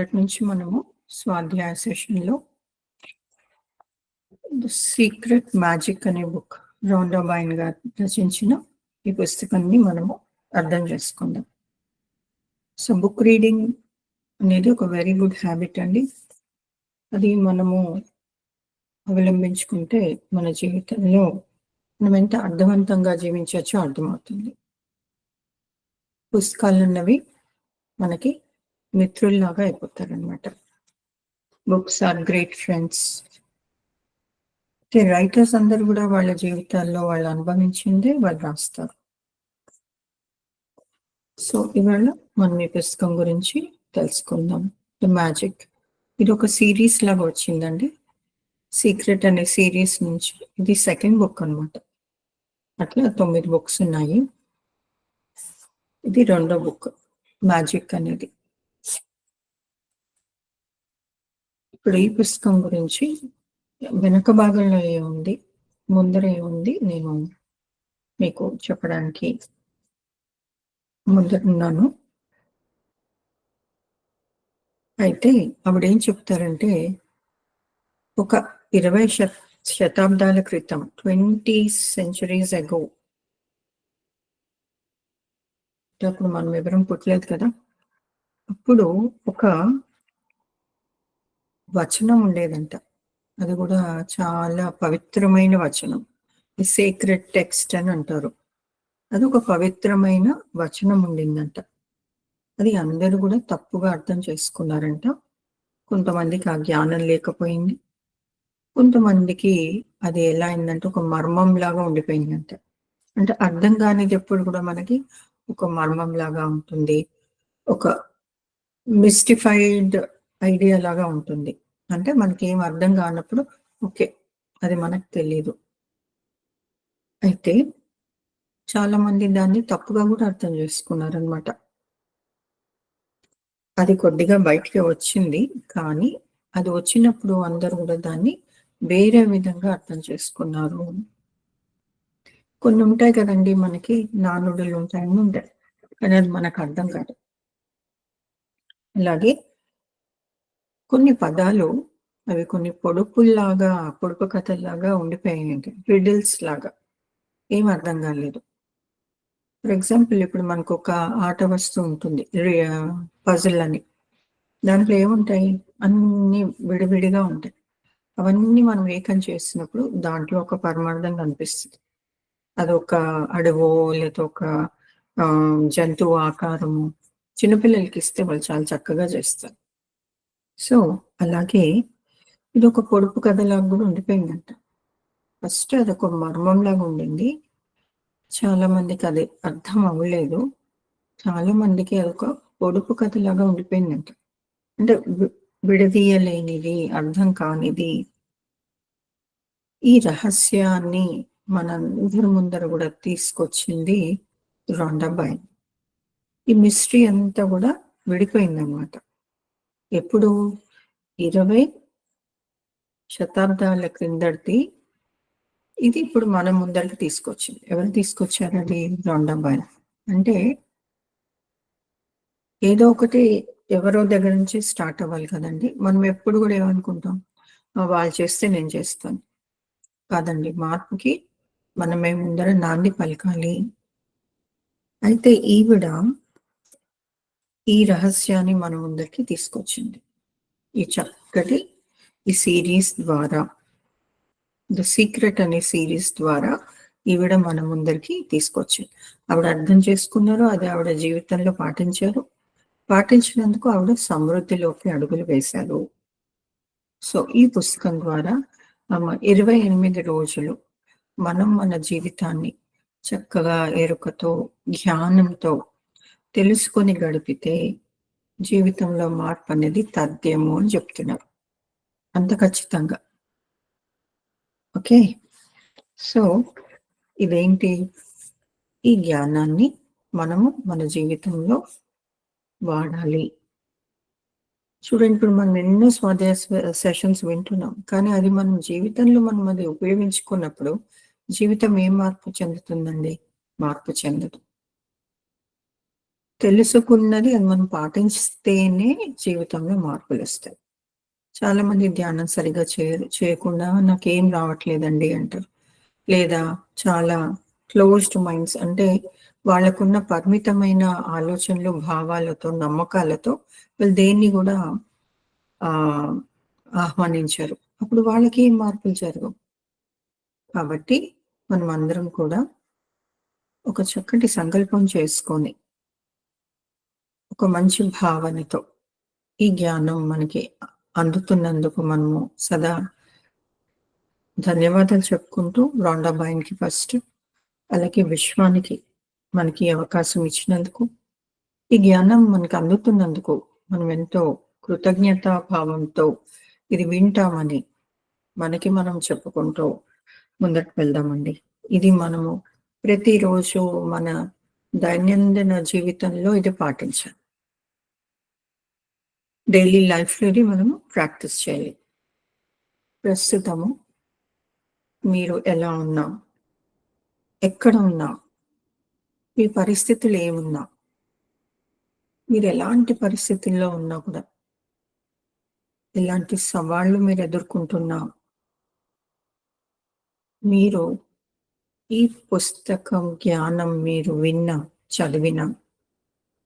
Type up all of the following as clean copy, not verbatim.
అప్పటి నుంచి మనము స్వాధ్యాయ సెషన్‌లో 'ద సీక్రెట్ మ్యాజిక్' అనే బుక్ రొండా బైన్ గారు రచించిన ఈ పుస్తకాన్ని మనము అర్థం చేసుకుందాం. సో, బుక్ రీడింగ్ అనేది ఒక వెరీ గుడ్ హ్యాబిట్ అండి. అది మనము అవలంబించుకుంటే మన జీవితంలో మనం ఎంత అర్థవంతంగా జీవించొచ్చో అర్థమవుతుంది. పుస్తకాలన్నవి మనకి మిత్రుల్లాగా అయిపోతారనమాట. Books are great friends. Writers అందరూ గూడా వాళ్ళ జీవితాల్లో వాళ్ళు అనుభవించిందే వాళ్ళు రాస్తారు. సో, ఇవాళ మనం ఈ పుస్తకం గురించి తెలుసుకుందాం. 'ద మ్యాజిక్' ఇదొక సీరీస్ లాగా వచ్చిందండి. 'సీక్రెట్' అనే సీరీస్ నుంచి ఇది సెకండ్ బుక్ అనమాట. అట్లా 9 బుక్స్ ఉన్నాయి. ఇది రెండో బుక్ 'మ్యాజిక్' అనేది. ఇప్పుడు ఈ పుస్తకం గురించి వెనక భాగంలో ఏముంది, ముందర ఏముంది నేను మీకు చెప్పడానికి ముందున్నాను. అయితే ఆవిడేం చెప్తారంటే, ఒక 20 శతాబ్దాల క్రితం 20 సెంచరీస్ ఎగో అప్పుడు మనం ఎవరం పుట్టలేదు కదా! అప్పుడు ఒక వచనం ఉండేదంట. అది గూడా చాలా పవిత్రమైన వచనం. ఈ సేక్రెడ్ టెక్స్ట్ అని అంటారు. అదొక పవిత్రమైన వచనం ఉండిందంట. అది అందరూ గూడా తప్పుగా అర్థం చేసుకున్నారంట. కొంతమందికి ఆ జ్ఞానం లేకపోయింది. కొంతమందికి అది ఎలా అయిందంటే ఒక మర్మంలాగా ఉండిపోయిందంట. అంటే అర్థం కానిదెప్పుడు గూడా మనకి ఒక మర్మంలాగా ఉంటుంది. ఒక మిస్టిఫైడ్ ఐడియా లాగా ఉంటుంది. అంటే మనకేం అర్థం కానప్పుడు ఓకే. అది మనకు తెలీదు. అయితే చాలామంది దాన్ని తప్పుగా గూడా అర్థం చేసుకున్నారనమాట. అది కొద్దిగా బయటికి వచ్చింది. కానీ అది వచ్చినప్పుడు అందరూ గూడా దాన్ని వేరే విధంగా అర్థం చేసుకున్నారు. కొన్ని ఉంటాయి కదండీ మనకి నానుడులుంటాయి, అన్నీ ఉంటాయి. కానీ అది మనకర్థం కాదు. అలాగే కొన్ని పదాలు అవి కొన్ని పొడుపుల్లాగా, పొడుపు కథల్లాగా ఉండిపోయాయండి. రిడిల్స్ లాగా. ఏం అర్థం కాలేదు. ఫర్ ఎగ్జాంపుల్ ఇప్పుడు మనకొక ఆట వస్తువు ఉంటుంది. పజిల్ అని. దాంట్లో ఏముంటాయి? అన్నీ విడివిడిగా ఉంటాయి. అవన్నీ మనం ఏకం చేసినప్పుడు దాంట్లో ఒక పరమార్థం కనిపిస్తది. అదొక అడవో లేతే ఒక జంతువు ఆకారము. చిన్న పిల్లలకిస్తే వాళ్ళు చాలా చక్కగా చేస్తారు. సో, అలాగే ఇదొక పొడుపు కథలాగా గూడా ఉండిపోయిందంట. ఫస్ట్ అదొక మర్మంలాగా ఉండింది. చాలా మందికది అర్థం అవ్వలేదు. చాలా మందికి అదొక పొడుపు కథలాగా ఉండిపోయిందంట. అంటే విడదీయలేనిది, అర్థం కానిది. ఈ రహస్యాన్ని మనందరి ముందర గూడా తీసుకొచ్చింది రొండా బైన్. ఈ మిస్టరీ అంతా గూడా విడిపోయిందనమాట. ఎప్పుడు 20 శతాబ్దాల క్రిందటిది ఇది ఇప్పుడు మన ముందరికి తీసుకొచ్చింది. ఎవరు తీసుకొచ్చారది? రొండా బైన్. అంటే ఏదో ఒకటి ఎవరో దగ్గర నుంచి స్టార్ట్ అవ్వాలి కదండీ! మనం ఎప్పుడు గూడా ఏమనుకుంటాం? వాళ్ళు చేస్తే నేను చేస్తాను. కాదండి. మార్పుకి మనమే ముందర నాంది పలకాలి. అయితే ఈవిడ ఈ రహస్యాన్ని మన ముందరికి తీసుకొచ్చింది. ఈ చక్కటి ఈ సీరీస్ ద్వారా 'ద సీక్రెట్' అనే సీరీస్ ద్వారా ఈవిడ మన ముందరికి తీసుకొచ్చింది. ఆవిడ అర్థం చేసుకున్నారు. అది ఆవిడ జీవితంలో పాటించారు. పాటించినందుకు ఆవిడ సమృద్ధిలోకి అడుగులు వేశారు. సో, ఈ పుస్తకం ద్వారా 28 రోజులు మనం మన జీవితాన్ని చక్కగా ఎరుకతో, జ్ఞానంతో తెలుసుకొని గడిపితే జీవితంలో మార్పనేది తథ్యము అని చెప్తున్నారు. అంత ఖచ్చితంగా. ఓకే. సో, ఇదేంటి? ఈ జ్ఞానాన్ని మనము మన జీవితంలో వాడాలి. చూడండి ఇప్పుడు మనం ఎన్నో స్వాధ్యాయ సెషన్స్ వింటున్నాం. కానీ అది మనం జీవితంలో మనం అది ఉపయోగించుకున్నప్పుడు జీవితం ఏం మార్పు చెందుతుందండి? మార్పు చెందదు. తెలుసుకున్నది అది మనం పాటిస్తేనే జీవితంలో మార్పులు వస్తాయి. చాలా మంది ధ్యానం సరిగ్గా చేయకుండా నాకేం రావట్లేదండి అంటారు. లేదా చాలా క్లోజ్డ్ మైండ్స్, అంటే వాళ్ళకున్న పరిమితమైన ఆలోచనలు, భావాలతో, నమ్మకాలతో వాళ్ళు దేన్ని కూడా ఆహ్వానించరు. అప్పుడు వాళ్ళకి ఏం మార్పులు జరగవు. కాబట్టి మనం అందరం కూడా ఒక చక్కటి సంకల్పం చేసుకొని, ఒక మంచి భావనతో ఈ జ్ఞానం మనకి అందుతున్నందుకు మనము సదా ధన్యవాదాలు చెప్పుకుంటూ, రొండాబాయికి ఫస్ట్, అలాగే విశ్వానికి మనకి అవకాశం ఇచ్చినందుకు, ఈ జ్ఞానం మనకు అందుతున్నందుకు మనం ఎంతో కృతజ్ఞతా భావంతో ఇది వింటామని మనకి మనం చెప్పుకుంటూ ముందరికి వెళ్దామండి. ఇది మనము ప్రతిరోజు మన దైనందిన జీవితంలో ఇది పాటించాలి. డైలీ లైఫ్లో ఇది మనము ప్రాక్టీస్ చేయాలి. ప్రస్తుతము మీరు ఎలా ఉన్నా, ఎక్కడ ఉన్నా, మీ పరిస్థితులు ఏమున్నా, మీరు ఎలాంటి పరిస్థితుల్లో ఉన్నా కూడా, ఎలాంటి సవాళ్ళు మీరు ఎదుర్కొంటున్నా, మీరు ఈ పుస్తకం జ్ఞానం మీరు విన్నా, చదివినా,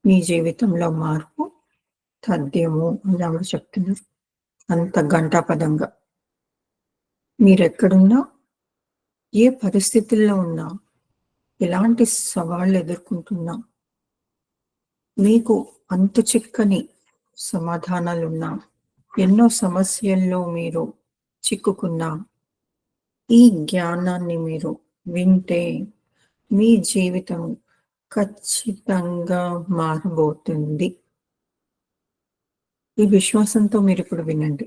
మీ జీవితంలో మార్పు తథ్యము అని ఆవిడ చెప్తున్నారు. అంత ఘంటాపదంగా మీరెక్కడున్నా, ఏ పరిస్థితుల్లో ఉన్నా, ఎలాంటి సవాళ్ళు ఎదుర్కొంటున్నా, మీకు అంతు చిక్కని సమాధానాలున్నా, ఎన్నో సమస్యల్లో మీరు చిక్కుకున్నా, ఈ జ్ఞానాన్ని మీరు వింటే మీ జీవితం ఖచ్చితంగా మారబోతుంది. ఈ విశ్వాసంతో మీరు ఇప్పుడు వినండి.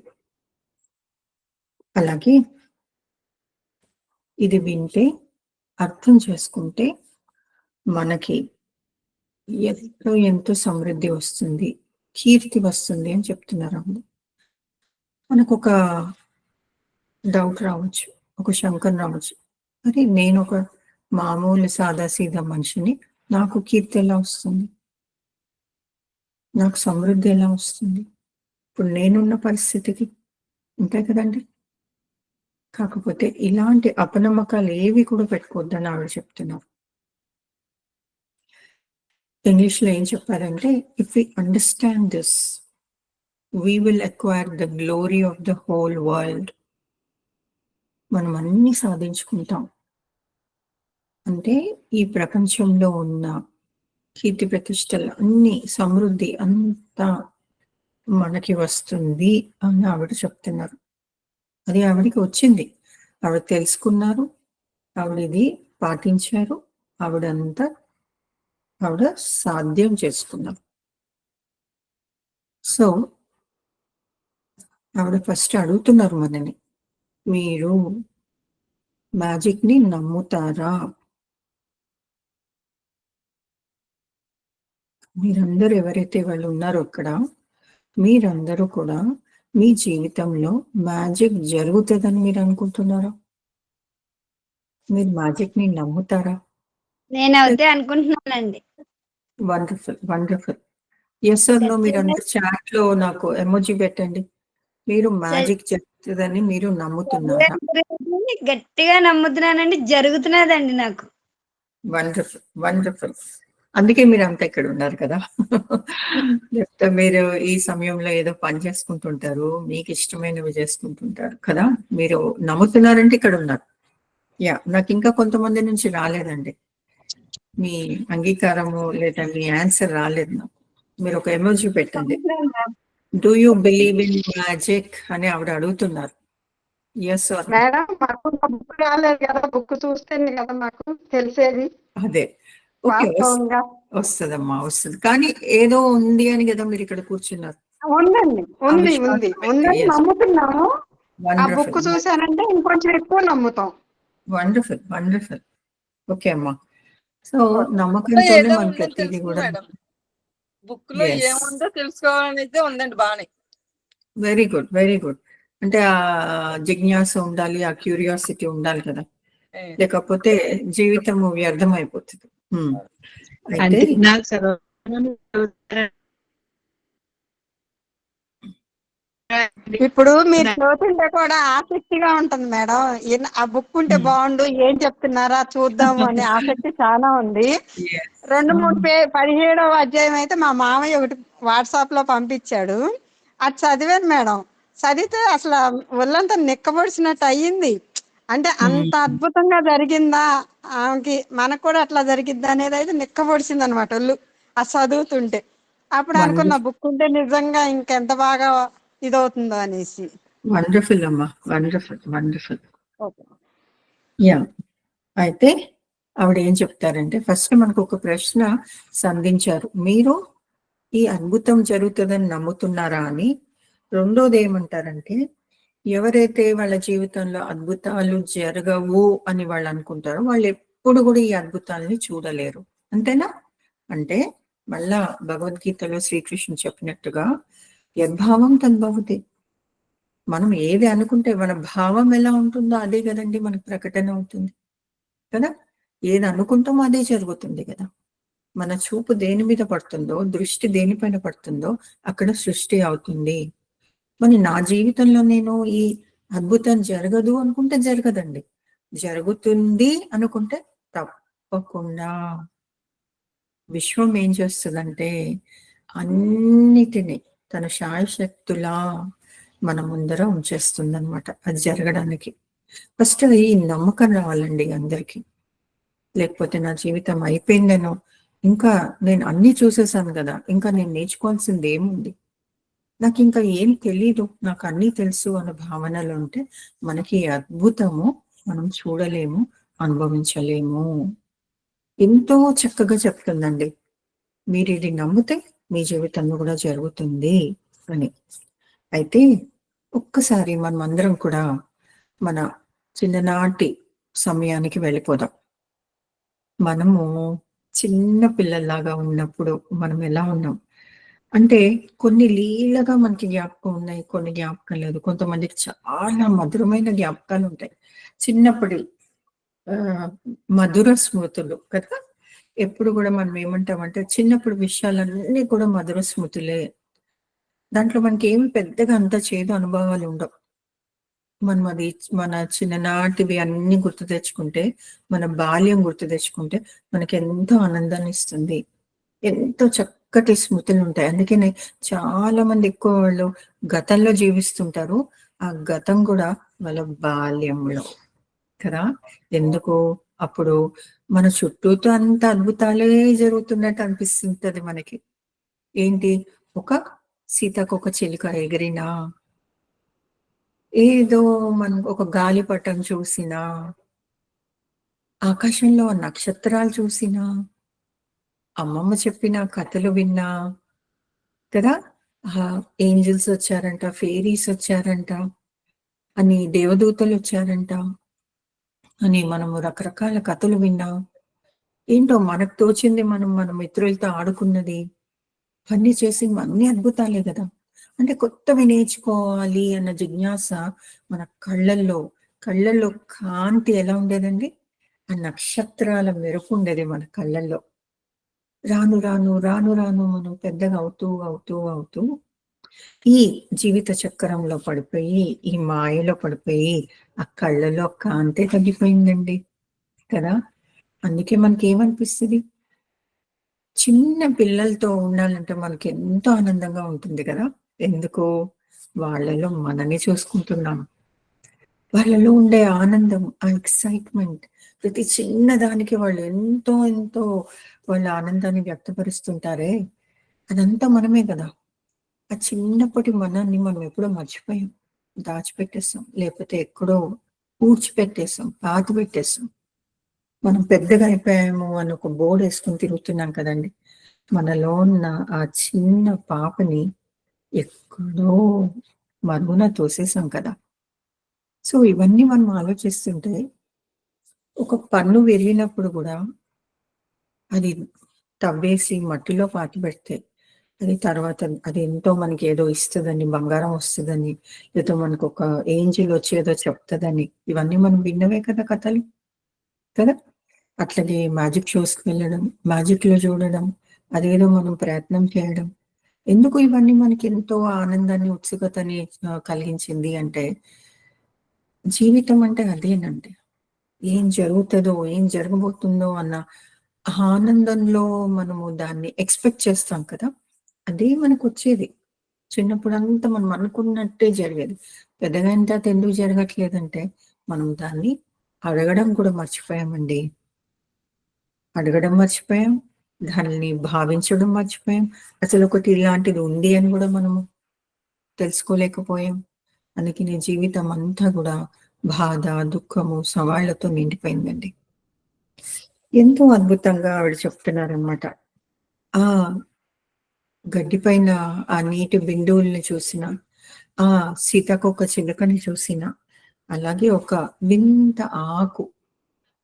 అలాగే ఇది వింటే, అర్థం చేసుకుంటే మనకి ఎంతో ఎంతో సమృద్ధి వస్తుంది, కీర్తి వస్తుంది అని చెప్తున్నారు. మనకు ఒక డౌట్ రావచ్చు, ఒక శంకం రావచ్చు. అరే, నేను ఒక మామూలు సాదాసీదా మనిషిని, నాకు కీర్తి ఎలా వస్తుంది, నాకు సమృద్ధి ఎలా వస్తుంది ఇప్పుడు నేనున్న పరిస్థితికి? ఉంటాయి కదండి. కాకపోతే ఇలాంటి అపనమ్మకాలు ఏవి కూడా పెట్టుకోవద్దని ఆవిడ చెప్తున్నారు. ఇంగ్లీష్లో ఏం చెప్పారంటే, if we understand this, we will acquire the glory of the whole world. మనం అన్ని సాధించుకుంటాం. అంటే ఈ ప్రపంచంలో ఉన్న కీర్తి ప్రతిష్టలు అన్ని, సమృద్ధి అంతా మనకి వస్తుంది అని ఆవిడ చెప్తున్నారు. అది ఆవిడకి వచ్చింది, ఆవిడ తెలుసుకున్నారు, ఆవిడ ఇది పాటించారు, ఆవిడ సాధ్యం చేసుకున్నారు. సో ఆవిడ ఫస్ట్ అడుగుతున్నారు మనని, మీరు మ్యాజిక్ ని నమ్ముతారా? మీరందరూ ఎవరైతే వాళ్ళు ఉన్నారో అక్కడ, మీరందరూ కూడా మీ జీవితంలో మ్యాజిక్ జరుగుతుందని మీరు అనుకుంటున్నారా? మీరు మ్యాజిక్ ని నమ్ముతారా? నేనైతే అనుకుంటున్నానండి. Wonderful, wonderful. Yes sir no మీరు అందరు చాట్ లో నాకు ఎమోజీ పెట్టండి. మీరు మ్యాజిక్ జరుగుతుందని మీరు నమ్ముతున్నారా? గట్టిగా నమ్ముతున్నానండి, జరుగుతున్నదండి నాకు. Wonderful, wonderful. అందుకే మీరు అంతా ఇక్కడ ఉన్నారు కదా. లేకపోతే మీరు ఈ సమయంలో ఏదో పని చేసుకుంటుంటారు, మీకు ఇష్టమైనవి చేసుకుంటుంటారు కదా. మీరు నమ్ముతున్నారంటే ఇక్కడ ఉన్నారు. యా, నాకు ఇంకా కొంతమంది నుంచి రాలేదండి మీ అంగీకారము, లేదా మీ ఆన్సర్ రాలేదు నాకు. మీరు ఒక ఎమోజీ పెట్టండి. Do you believe in magic అని ఆవిడ అడుగుతున్నారు. ఎస్ సార్ మేడం, మాకు బుక్ రాలేదు కదా, బుక్ చూస్తేనే కదా మాకు తెలిసేది. అదే, ఓకే, వస్తుందమ్మా, వస్తుంది. కానీ ఏదో ఉంది అని కదా మీరు ఇక్కడ కూర్చున్నారు. ఉందండి, ఉంది ఉంది ఉందని నమ్ముతున్నాము. ఆ బుక్ చూసానంటే ఇంకొంచెం ఎక్కువ నమ్ముతాం. Wonderful, wonderful. ఓకే అమ్మా. సో నమ్మకంతోనే మన ప్రతిదీ కూడా. బుక్ లో ఏముందో తెలుసుకోవాలని అయితే ఉందండి బానే. Very good, very good. అంటే ఆ జిజ్ఞాస ఉండాలి, ఆ క్యూరియాసిటీ ఉండాలి కదా, లేకపోతే జీవితం వ్యర్థం అయిపోతుంది. అంటే నాకు ఇప్పుడు మీరు చదువుతుంటే కూడా ఆసక్తిగా ఉంటుంది మేడం. ఆ బుక్ ఉంటే బాగుండు, ఏం చెప్తున్నారా చూద్దాము అనే ఆసక్తి చాలా ఉంది. 17వ అధ్యాయం అయితే మా మామయ్య ఒకటి వాట్సాప్ లో పంపించాడు, అది చదివాను మేడం. చదివితే అసలు ఒళ్ళంతా నిక్కబొడిచినట్టు అయ్యింది. అంటే అంత అద్భుతంగా జరిగిందా ఆమెకి, మనకు కూడా అట్లా జరిగిద్దా అనేది అయితే నిక్కబొడిచింది అనమాట ఒళ్ళు ఆ చదువుతుంటే. అప్పుడు అనుకున్న బుక్ ఉంటే నిజంగా ఇంకెంత బాగా ఇదవుతుందో అనేసి. వండర్ఫుల్ అమ్మా, వండర్ఫుల్ వండర్ఫుల్. ఓకే. యా, అయితే ఆవిడ ఏం చెప్తారంటే, ఫస్ట్ మనకు ఒక ప్రశ్న సంధించారు, మీరు ఈ అద్భుతం జరుగుతుందని నమ్ముతున్నారా అని. రెండోది ఏమంటారంటే, ఎవరైతే వాళ్ళ జీవితంలో అద్భుతాలు జరగవు అని వాళ్ళు అనుకుంటారో వాళ్ళు ఎప్పుడు కూడా ఈ అద్భుతాలని చూడలేరు. అంతేనా? అంటే మళ్ళా భగవద్గీతలో శ్రీకృష్ణుడు చెప్పినట్టుగా యద్భావం తద్భవతి. మనం ఏది అనుకుంటే మన భావం ఎలా ఉంటుందో అదే కదండి మనకు ప్రకటన అవుతుంది కదా. ఏది అనుకుంటామో అదే జరుగుతుంది కదా. మన చూపు దేని మీద పడుతుందో, దృష్టి దేనిపైన పడుతుందో అక్కడ సృష్టి అవుతుంది. మరి నా జీవితంలో నేను ఈ అద్భుతం జరగదు అనుకుంటే జరగదండి, జరుగుతుంది అనుకుంటే తప్పకుండా. విశ్వం ఏం చేస్తుందంటే అన్నిటినీ తన శాయశక్తులా మన ముందర ఉంచేస్తుంది అనమాట, అది జరగడానికి. ఫస్ట్ ఈ నమ్మకం రావాలండి అందరికీ. లేకపోతే నా జీవితం అయిపోయిందనో, ఇంకా నేను అన్ని చూసేసాను కదా, ఇంకా నేను నేర్చుకోవాల్సింది ఏముంది, నాకు ఇంకా ఏం తెలీదు, నాకు అన్నీ తెలుసు అన్న భావనలు ఉంటే మనకి అద్భుతము మనం చూడలేము, అనుభవించలేము. ఎంతో చక్కగా చెప్తుందండి, మీరు ఇది నమ్మితే మీ జీవితంలో కూడా జరుగుతుంది అని. అయితే ఒక్కసారి మనం అందరం కూడా మన చిన్ననాటి సమయానికి వెళ్ళిపోదాం. మనము చిన్న పిల్లల్లాగా ఉన్నప్పుడు మనం ఎలా ఉన్నాం అంటే, కొన్ని లీలగా మనకి జ్ఞాపకం ఉన్నాయి, కొన్ని జ్ఞాపకం లేదు. కొంతమందికి చాలా మధురమైన జ్ఞాపకాలు ఉంటాయి చిన్నప్పటి మధుర స్మృతులు కదా. ఎప్పుడు కూడా మనం ఏమంటామంటే చిన్నప్పుడు విషయాలన్నీ కూడా మధుర స్మృతులే, దాంట్లో మనకి ఏమి పెద్దగా అంత చేదు అనుభవాలు ఉండవు. మనం అది మన చిన్ననాటివి అన్ని గుర్తు తెచ్చుకుంటే, మన బాల్యం గుర్తు తెచ్చుకుంటే మనకి ఎంతో ఆనందాన్ని ఇస్తుంది, ఎంతో చక్కటి స్మృతులు ఉంటాయి. అందుకనే చాలా మంది ఎక్కువ వాళ్ళు గతంలో జీవిస్తుంటారు, ఆ గతం కూడా వాళ్ళ బాల్యంలో కదా. ఎందుకు? అప్పుడు మన చుట్టూతో అంత అద్భుతాలే జరుగుతున్నట్టు అనిపిస్తుంటది మనకి. ఏంటి? ఒక సీతాకోక చిలుక ఎగిరినా, ఏదో మనం ఒక గాలిపటం చూసినా, ఆకాశంలో నక్షత్రాలు చూసినా, అమ్మమ్మ చెప్పిన కథలు విన్నా కదా. ఏంజల్స్ వచ్చారంట, ఫేరీస్ వచ్చారంట అని, దేవదూతలు వచ్చారంట అని మనము రకరకాల కథలు విన్నాం. ఏంటో మనకు తోచింది మనం మన మిత్రులతో ఆడుకున్నది అన్నీ చేసి అన్ని అద్భుతాలే కదా. అంటే కొత్తవి నేర్చుకోవాలి అన్న జిజ్ఞాస మన కళ్ళల్లో కాంతి ఎలా ఉండేదండి, ఆ నక్షత్రాల మెరుపు ఉండేది మన కళ్ళల్లో. రాను రాను రాను రాను మనం పెద్దగా అవుతూ ఈ జీవిత చక్రంలో పడిపోయి, ఈ మాయలో పడిపోయి ఆ కళ్ళలో కాంతే తగ్గిపోయిందండి కదా. అందుకే మనకి ఏమనిపిస్తుంది, చిన్న పిల్లలతో ఉండాలంటే మనకి ఎంతో ఆనందంగా ఉంటుంది కదా. ఎందుకు? వాళ్ళలో మనని చూసుకుంటున్నాం, వాళ్ళలో ఉండే ఆనందం, ఆ ఎక్సైట్మెంట్, ప్రతి చిన్న దానికి వాళ్ళు ఎంతో వాళ్ళ ఆనందాన్ని వ్యక్తపరుస్తుంటారే, అదంతా మనమే కదా. ఆ చిన్నప్పటి మనాన్ని మనం ఎప్పుడో మర్చిపోయాం, దాచిపెట్టేస్తాం, లేకపోతే ఎక్కడో పూడ్చిపెట్టేస్తాం, పాత పెట్టేస్తాం. మనం పెద్దగా అయిపోయాము అని ఒక బోర్డు వేసుకుని తిరుగుతున్నాం కదండి. మనలో ఉన్న ఆ చిన్న పాపని ఎక్కడో మరుగున తోసేసాం కదా. సో ఇవన్నీ మనం ఆలోచిస్తుంటే, ఒక పన్ను విరిగినప్పుడు కూడా అది తవ్వేసి మట్టిలో పాతి పెడితే అది తర్వాత అది ఎంతో మనకి ఏదో ఇస్తుందని, బంగారం వస్తుందని, లేదో మనకు ఒక ఏంజిల్ వచ్చి ఏదో చెప్తుందని, ఇవన్నీ మనం విన్నవే కదా కథలు కదా. అట్లాగే మ్యాజిక్ షోస్కి వెళ్ళడం, మ్యాజిక్ లో చూడడం, అదేదో మనం ప్రయత్నం చేయడం. ఎందుకు ఇవన్నీ మనకి ఎంతో ఆనందాన్ని, ఉత్సుకతని కలిగించింది అంటే, జీవితం అంటే అదేనండి. ఏం జరుగుతదో, ఏం జరగబోతుందో అన్న ఆనందంలో మనము దాన్ని ఎక్స్‌పెక్ట్ చేస్తాం కదా! అదే మనకొచ్చేది. చిన్నప్పుడంతా మనం అనుకున్నట్టే జరిగేది. పెద్దగయిన తర్వాత ఎందుకు జరగట్లేదంటే, మనం దాన్ని అడగడం కూడా మర్చిపోయామండి. అడగడం మర్చిపోయాం. దానిని భావించడం మర్చిపోయాం. అసలొకటి ఇలాంటిది ఉంది అని గూడా మనము తెలుసుకోలేకపోయాం. అందుకని జీవితం అంతా గూడా బాధ, దుఃఖము, సవాళ్లతో నిండిపోయిందండి. ఎంతో అద్భుతంగా ఆవిడ చెప్తున్నారనమాట. ఆ గడ్డిపైన ఆ నీటి బిందువుల్ని చూసినా, ఆ సీతాకోక చిలుకని చూసినా, అలాగే ఒక వింత ఆకు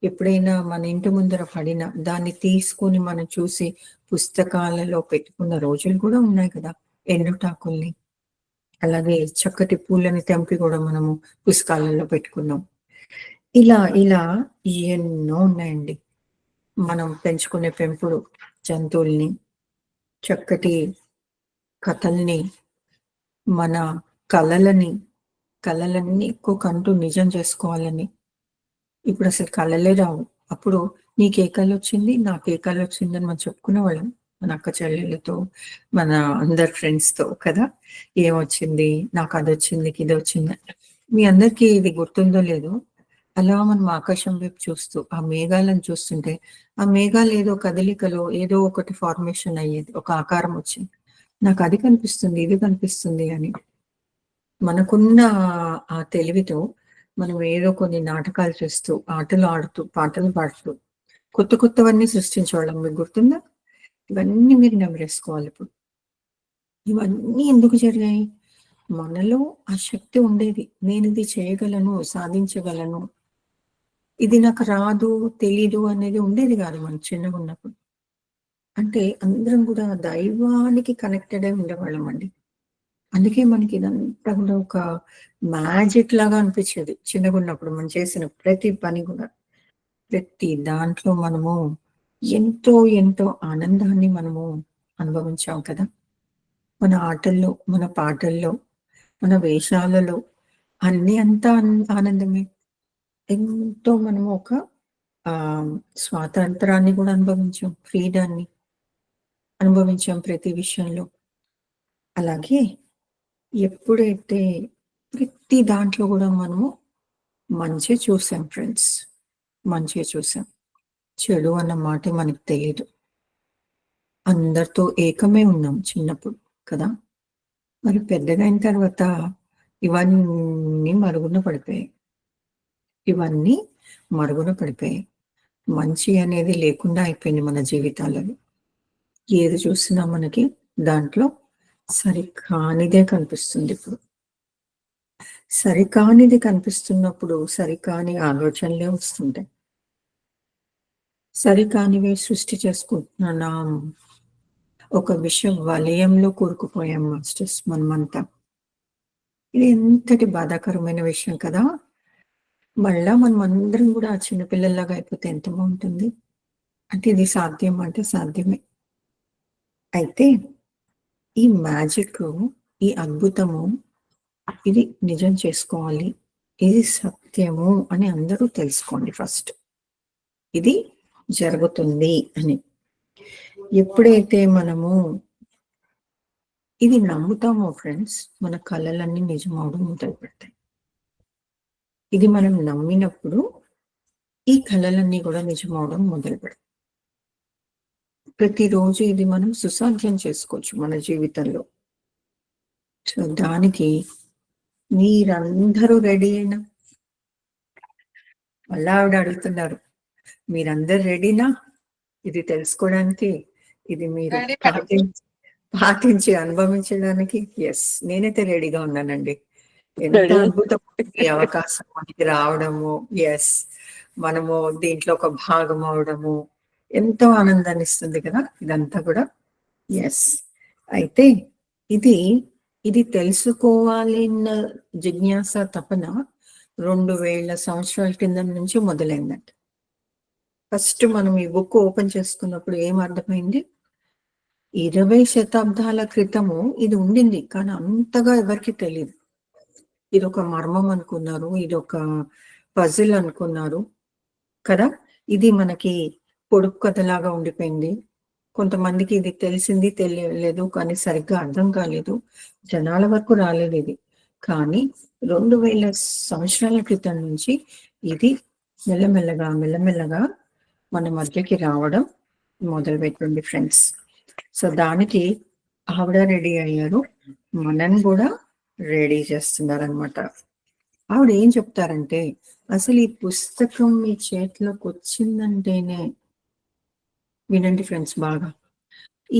ఎప్పుడైనా మన ఇంటి ముందర పడినా, దాన్ని తీసుకొని మనం చూసి పుస్తకాలలో పెట్టుకున్న రోజులు కూడా ఉన్నాయి కదా! ఎండుటాకుల్ని. అలాగే చక్కటి పూలని తెంపి కూడా మనము పుస్తకాలలో పెట్టుకున్నాం. ఇలా ఎన్నో ఉన్నాయండి. మనం పెంచుకునే పెంపుడు జంతువుల్ని, చక్కటి కథల్ని, మన కలలని, కలలన్నీ ఎక్కువ కంటూ నిజం చేసుకోవాలని. ఇప్పుడసలు కలలే రావు. అప్పుడు నీకే కలొచ్చింది, నాకే కలొచ్చిందని మనం చెప్పుకునేవాళ్ళం. మన అక్క చెల్లెళ్ళతో, మన అందరి ఫ్రెండ్స్‌తో కదా! ఏమొచ్చింది, నాకదొచ్చింది, నీకిదొచ్చింది. మీ అందరికీ ఇది గుర్తుందో లేదో, అలా మనం ఆకాశం వైపు చూస్తూ, ఆ మేఘాలను చూస్తుంటే, ఆ మేఘాలు ఏదో కదలికలో ఏదో ఒకటి ఫార్మేషన్ అయ్యేది. ఒక ఆకారం వచ్చింది. నాకది కనిపిస్తుంది, ఇది కనిపిస్తుంది అని. మనకున్న ఆ తెలివితో మనం ఏదో కొన్ని నాటకాలు చేస్తూ, ఆటలు ఆడుతూ, పాటలు పాడుతూ, కొత్త కొత్తవన్నీ సృష్టించేవాళ్ళం. మీకు గుర్తుందా? ఇవన్నీ మీరు నెమరేసుకోవాలిప్పుడు. ఇవన్నీ ఎందుకు జరిగాయి? మనలో ఆ శక్తి ఉండేది. నేనిది చేయగలను, సాధించగలను. ఇది నాకు రాదు, తెలీదు అనేది ఉండేది గాదు మనం చిన్నగున్నప్పుడు. అంటే అందరం గూడా దైవానికి కనెక్టెడే ఉండేవాళ్ళమండి. అందుకే మనకి ఇదంతా గూడా ఒక మ్యాజిక్ లాగా అనిపిచ్చేది. చిన్నగున్నప్పుడు మనం చేసిన ప్రతి పని గూడా. ప్రతి దాంట్లో మనము ఎంతో ఆనందాన్ని మనము అనుభవించాం కదా! మన ఆటల్లో, మన పాటల్లో, మన వేషాలలో అన్నీ అంతా ఆనందమే. ఎంతో మనము ఒక స్వాతంత్రాన్ని గూడా అనుభవించాం. ఫ్రీడాన్ని అనుభవించాం ప్రతి విషయంలో. అలాగే ఎప్పుడైతే ప్రతి దాంట్లో గూడా మనము మంచే చూసాం ఫ్రెండ్స్. మంచే చూసాం. చెడు అన్న మాటే మనకు తెలీదు. అందరితో ఏకమే ఉన్నాం చిన్నప్పుడు కదా! మరి పెద్దగయిన తర్వాత ఇవన్నీ మరుగున పడిపోయాయి. ఇవన్నీ మరుగున పడిపోయాయి. మంచి అనేది లేకుండా అయిపోయింది మన జీవితాలలో. ఏది చూసినా మనకి దాంట్లో సరికానిదే కనిపిస్తుందిప్పుడు. సరికానిది కనిపిస్తున్నప్పుడు సరికాని ఆలోచనలే వస్తుంటాయి. సరికానివే సృష్టి చేసుకుంటున్నాం. ఒక విష వలయంలో కూరుకుపోయాం మాస్టర్స్ మనమంతా. ఇది ఎంతటి బాధాకరమైన విషయం కదా! మళ్ళా మనమందరం గూడా ఆ చిన్న పిల్లల్లాగా అయిపోతే ఎంత బావుంటుంది. అంటే ఇది సాధ్యం అంటే సాధ్యమే. అయితే ఈ మ్యాజిక్కు, ఈ అద్భుతము ఇది నిజం చేసుకోవాలి. ఇది సత్యము అని అందరూ తెలుసుకోండి ఫస్ట్. ఇది జరుగుతుంది అని. ఎప్పుడైతే మనము ఇది నమ్ముతామో ఫ్రెండ్స్, మన కలలన్నీ నిజమవ్వడం మొదలుపెడతాయి. ఇది మనం నమ్మినప్పుడు, ఈ కలలన్నీ గూడా నిజమవ్వడం మొదలుపెడతాయి. ప్రతిరోజు ఇది మనం సుసాధ్యం చేసుకోవచ్చు మన జీవితంలో. సో, దానికి మీరందరూ రెడీయేనా? మళ్ళా ఆవిడ అడుగుతున్నారు. మీరందరూ రెడీనా? ఇది తెలుసుకోవడానికి, ఇది మీరు రెడీ మేడం. పాటించి అనుభవించడానికి? యెస్. నేనైతే రెడీగా ఉన్నానండి. ఎంత రెడీ. అద్భుతం ఈ అవకాశం మనకి రావడము. యెస్. మనము దీంట్లో ఒక భాగం అవ్వడము. ఎంతో ఆనందాన్నిస్తుంది కదా! ఇదంతా కూడా. యెస్. అయితే ఇది, ఇది తెలుసుకోవాలన్న జిజ్ఞాస, తపన 2000 సంవత్సరాల కింద నుంచి మొదలైందంట. ఫస్ట్ మనం ఈ బుక్ ఓపెన్ చేసుకున్నప్పుడు ఏం అర్థమైంది? 20 శతాబ్దాల క్రితము ఇది ఉండింది, కానీ అంతగా ఎవరికి తెలియదు. ఇది ఒక మర్మం అనుకున్నారు, ఇది ఒక పజిల్ అనుకున్నారు కదా. ఇది మనకి పొడుపు కథలాగా ఉండిపోయింది. కొంతమందికి ఇది తెలిసింది తెలియలేదు, కానీ సరిగ్గా అర్థం కాలేదు, జనాల వరకు రాలేదు ఇది. కానీ 2000 సంవత్సరాల క్రితం నుంచి ఇది మెల్లమెల్లగా మెల్లమెల్లగా మన మధ్యకి రావడం మొదలుపెట్టింది ఫ్రెండ్స్. సో దానికి ఆవిడ రెడీ అయ్యారు, మనని కూడా రెడీ చేస్తున్నారు అనమాట. ఆవిడ ఏం చెప్తారంటే, అసలు ఈ పుస్తకం మీ చేతిలోకి వచ్చిందంటేనే, వినండి ఫ్రెండ్స్ బాగా,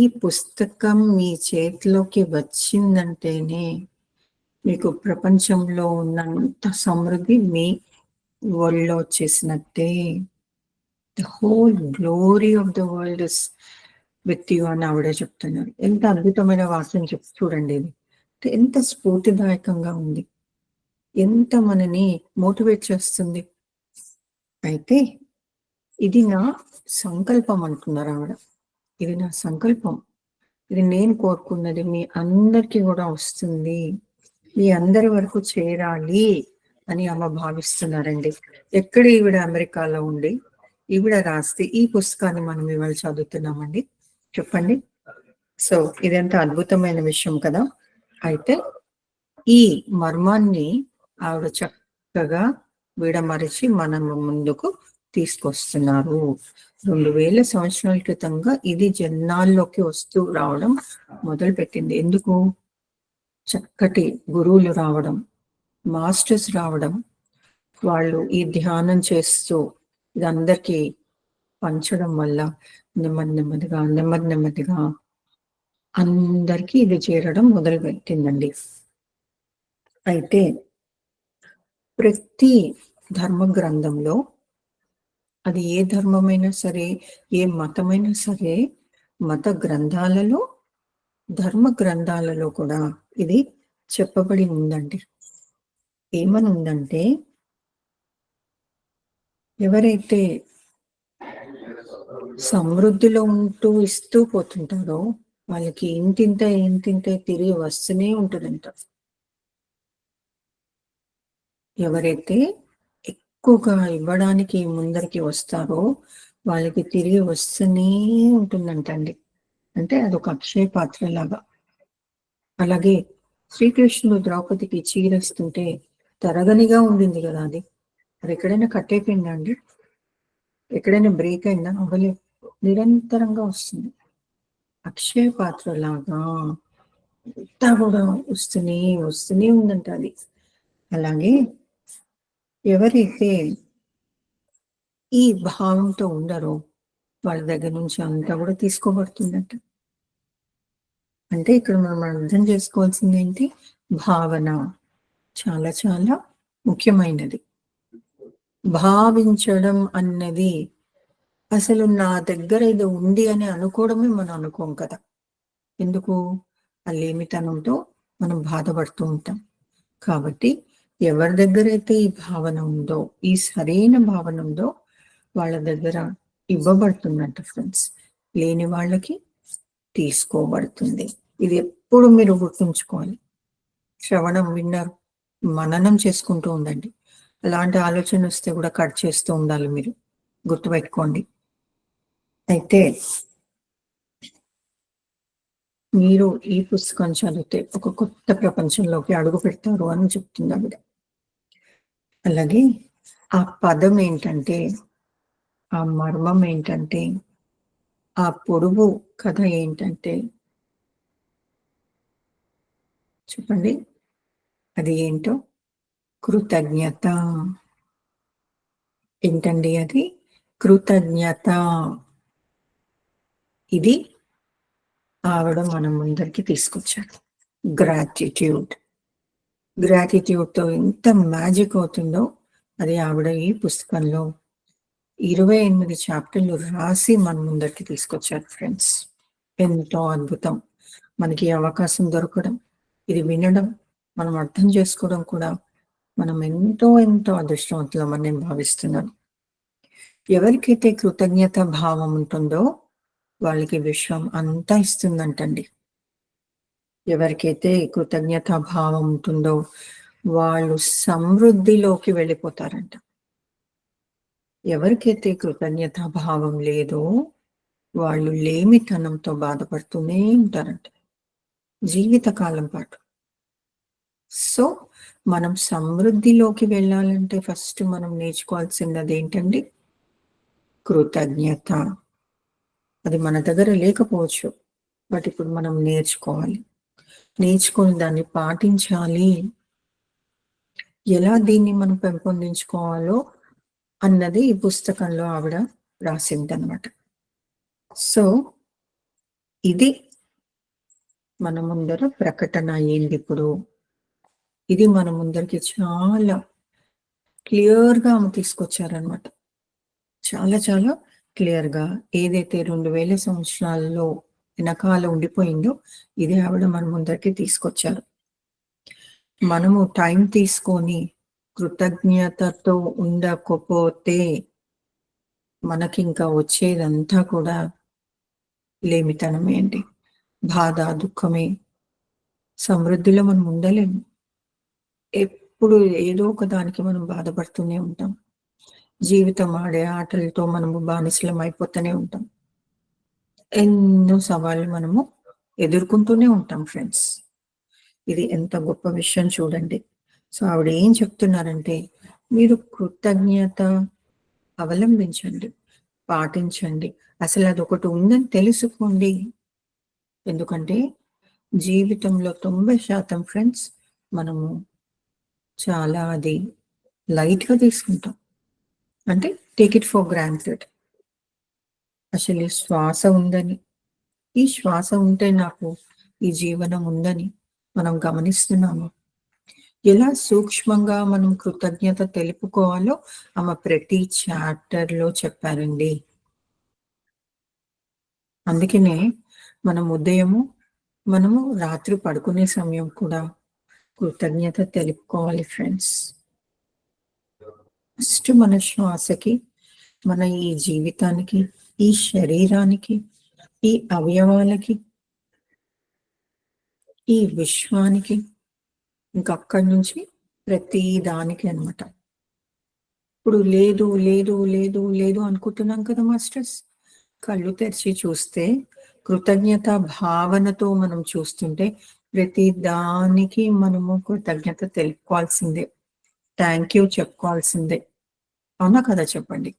ఈ పుస్తకం మీ చేతిలోకి వచ్చిందంటేనే మీకు ప్రపంచంలో ఉన్నంత సమృద్ధి మీ వరల్డ్లో వచ్చేసినట్టే. The whole glory of the world is with you అని ఆవిడే చెప్తున్నారు. ఎంత అద్భుతమైన వాక్యం చూడండి ఇది, ఎంత స్ఫూర్తిదాయకంగా ఉంది, ఎంత మనని మోటివేట్ చేస్తుంది. అయితే ఇది నా సంకల్పం అంటున్నారు ఆవిడ. ఇది నా సంకల్పం, ఇది నేను కోరుకున్నది మీ అందరికీ కూడా వస్తుంది, మీ అందరి వరకు చేరాలి అని ఆమె భావిస్తున్నారండి. ఎక్కడ ఈవిడ అమెరికాలో ఉండి ఈవిడ రాస్తే ఈ పుస్తకాన్ని మనం ఇవాళ చదువుతున్నామండి, చెప్పండి. సో ఇదెంత అద్భుతమైన విషయం కదా. అయితే ఈ మర్మాన్ని ఆవిడ చక్కగా విడమరిచి మన ముందుకు తీసుకొస్తున్నారు. 2000 సంవత్సరాల క్రితంగా ఇది జనాల్లోకి వస్తూ రావడం మొదలుపెట్టింది. ఎందుకు? చక్కటి గురువులు రావడం, మాస్టర్స్ రావడం, వాళ్ళు ఈ ధ్యానం చేస్తూ ఇది అందరికీ పంచడం వల్ల నెమ్మది నెమ్మదిగా అందరికీ ఇది చేరడం మొదలుపెట్టిందండి. అయితే ప్రతి ధర్మ గ్రంథంలో, అది ఏ ధర్మమైనా సరే, ఏ మతమైనా సరే, మత గ్రంథాలలో, ధర్మ గ్రంథాలలో కూడా ఇది చెప్పబడి ఉందండి. ఏమని ఉందంటే, ఎవరైతే సమృద్ధిలో ఉంటూ ఇస్తూ పోతుంటారో వాళ్ళకి ఇంతింత తిరిగి వస్తూనే ఉంటుందంట. ఎవరైతే ఎక్కువగా ఇవ్వడానికి ముందరికి వస్తారో వాళ్ళకి తిరిగి వస్తూనే ఉంటుందంటండి. అంటే అదొక అక్షయ పాత్ర లాగా. అలాగే శ్రీకృష్ణుడు ద్రౌపదికి చీరస్తుంటే తరగనిగా ఉండింది కదా, అది ఎక్కడైనా కట్టయిపోయిందా అండి? ఎక్కడైనా బ్రేక్ అయిందా? అవ్వలేదు, నిరంతరంగా వస్తుంది. అక్షయ పాత్ర లాగా అంతా కూడా వస్తూనే ఉందంట అది. అలాగే ఎవరైతే ఈ భావంతో ఉండరో వాళ్ళ దగ్గర నుంచి అంతా కూడా తీసుకోబడుతుందంట. అంటే ఇక్కడ మనం అర్థం చేసుకోవాల్సింది ఏంటి? భావన చాలా చాలా ముఖ్యమైనది. భావించడం అన్నది, అసలు నా దగ్గర ఇది ఉంది అని అనుకోవడమే మనం అనుకోం కదా. ఎందుకు? ఆ లేమితనంతో మనం బాధపడుతూ ఉంటాం. కాబట్టి ఎవరి దగ్గర అయితే ఈ భావన ఉందో, ఈ సరైన భావన ఉందో వాళ్ళ దగ్గర ఇవ్వబడుతుందంట ఫ్రెండ్స్. లేని వాళ్ళకి తీసుకోబడుతుంది. ఇది ఎప్పుడు మీరు గుర్తుంచుకోవాలి. శ్రవణం విన్నారు, మననం చేసుకుంటూ ఉండండి. అలాంటి ఆలోచన వస్తే కూడా కట్ చేస్తూ ఉండాలి, మీరు గుర్తుపెట్టుకోండి. అయితే మీరు ఈ పుస్తకం చదివితే ఒక కొత్త ప్రపంచంలోకి అడుగు పెడతారు అని చెప్తుంది ఆవిడ. అలాగే ఆ పదం ఏంటంటే, ఆ మర్మం ఏంటంటే, ఆ పొడుగు కథ ఏంటంటే, చెప్పండి, అది ఏంటో? కృతజ్ఞత. ఏంటండి అది? కృతజ్ఞత. ఇది ఆవిడ మన ముందరికి తీసుకొచ్చారు. గ్రాటిట్యూడ్తో ఎంత మ్యాజిక్ అవుతుందో అది ఆవిడ ఈ పుస్తకంలో 28 చాప్టర్లు రాసి మన ముందరికి తీసుకొచ్చారు ఫ్రెండ్స్. ఎంతో అద్భుతం. మనకి అవకాశం దొరకడం, ఇది వినడం, మనం అర్థం చేసుకోవడం కూడా మనం ఎంతో అదృష్టవంతులమని నేను భావిస్తున్నాను. ఎవరికైతే కృతజ్ఞత భావం ఉంటుందో వాళ్ళకి విశ్వం అంతా ఇస్తుందంటండి. ఎవరికైతే కృతజ్ఞతా భావం ఉంటుందో వాళ్ళు సమృద్ధిలోకి వెళ్ళిపోతారంట. ఎవరికైతే కృతజ్ఞతా భావం లేదో వాళ్ళు లేమితనంతో బాధపడుతూనే ఉంటారంట జీవితకాలం పాటు. సో మనం సమృద్ధిలోకి వెళ్ళాలంటే ఫస్ట్ మనం నేర్చుకోవాల్సినది ఏంటండి? కృతజ్ఞత. అది మన దగ్గర లేకపోవచ్చు, బట్ ఇప్పుడు మనం నేర్చుకోవాలి. నేర్చుకొని దాన్ని పాటించాలి. ఎలా దీన్ని మనం పెంపొందించుకోవాలో అన్నది ఈ పుస్తకంలో ఆవిడ రాసిందనమాట. సో ఇది మన ముందర ప్రకటన అయ్యింది ఇప్పుడు. ఇది మన ముందరికి చాలా క్లియర్గా ఆమె తీసుకొచ్చారనమాట. చాలా చాలా క్లియర్గా ఏదైతే 2000 సంవత్సరాల్లో వెనకాల ఉండిపోయిందో ఇది ఆవిడ మన ముందరికి తీసుకొచ్చారు. మనము టైం తీసుకొని కృతజ్ఞతతో ఉండకపోతే మనకి ఇంకా వచ్చేదంతా కూడా లేమితనమే అండి, బాధ, దుఃఖమే. సమృద్ధిలో మనం ఉండలేము. ఎప్పుడు ఏదో ఒక దానికి మనం బాధపడుతూనే ఉంటాం. జీవితం ఆడే ఆటలతో మనము బానిసలం అయిపోతూనే ఉంటాం. ఎన్నో సవాళ్ళు మనము ఎదుర్కొంటూనే ఉంటాం ఫ్రెండ్స్. ఇది ఎంత గొప్ప విషయం చూడండి. సో ఆవిడ ఏం చెప్తున్నారంటే మీరు కృతజ్ఞత అవలంబించండి, పాటించండి. అసలు అదొకటి ఉందని తెలుసుకోండి. ఎందుకంటే జీవితంలో 90% ఫ్రెండ్స్ మనము చాలా అది లైట్గా తీసుకుంటాం. అంటే టేక్ ఇట్ ఫర్ గ్రాంటెడ్. అసలు ఈ శ్వాస ఉందని, ఈ శ్వాస ఉంటే నాకు ఈ జీవనం ఉందని మనం గమనిస్తున్నాము. ఎలా సూక్ష్మంగా మనం కృతజ్ఞత తెలుపుకోవాలో ఆమె ప్రతి చాప్టర్లో చెప్పారండి. అందుకనే మనం ఉదయము మనము రాత్రి పడుకునే సమయం కూడా కృతజ్ఞత తెలుపుకోవాలి ఫ్రెండ్స్. ఫస్ట్ మన శ్వాసకి, మన ఈ జీవితానికి, ఈ శరీరానికి, ఈ అవయవాలకి, ఈ విశ్వానికి, ఇంకా అక్కడి నుంచి ప్రతి దానికి అనమాట. ఇప్పుడు లేదు లేదు లేదు లేదు అనుకుంటున్నాం కదా మాస్టర్స్. కళ్ళు తెరిచి చూస్తే కృతజ్ఞత భావనతో మనం చూస్తుంటే ప్రతి దానికి మనము కృతజ్ఞత తెలుపుకోవాల్సిందే, థ్యాంక్ యూ చెప్పుకోవాల్సిందే. అవునా కదా చెప్పండి?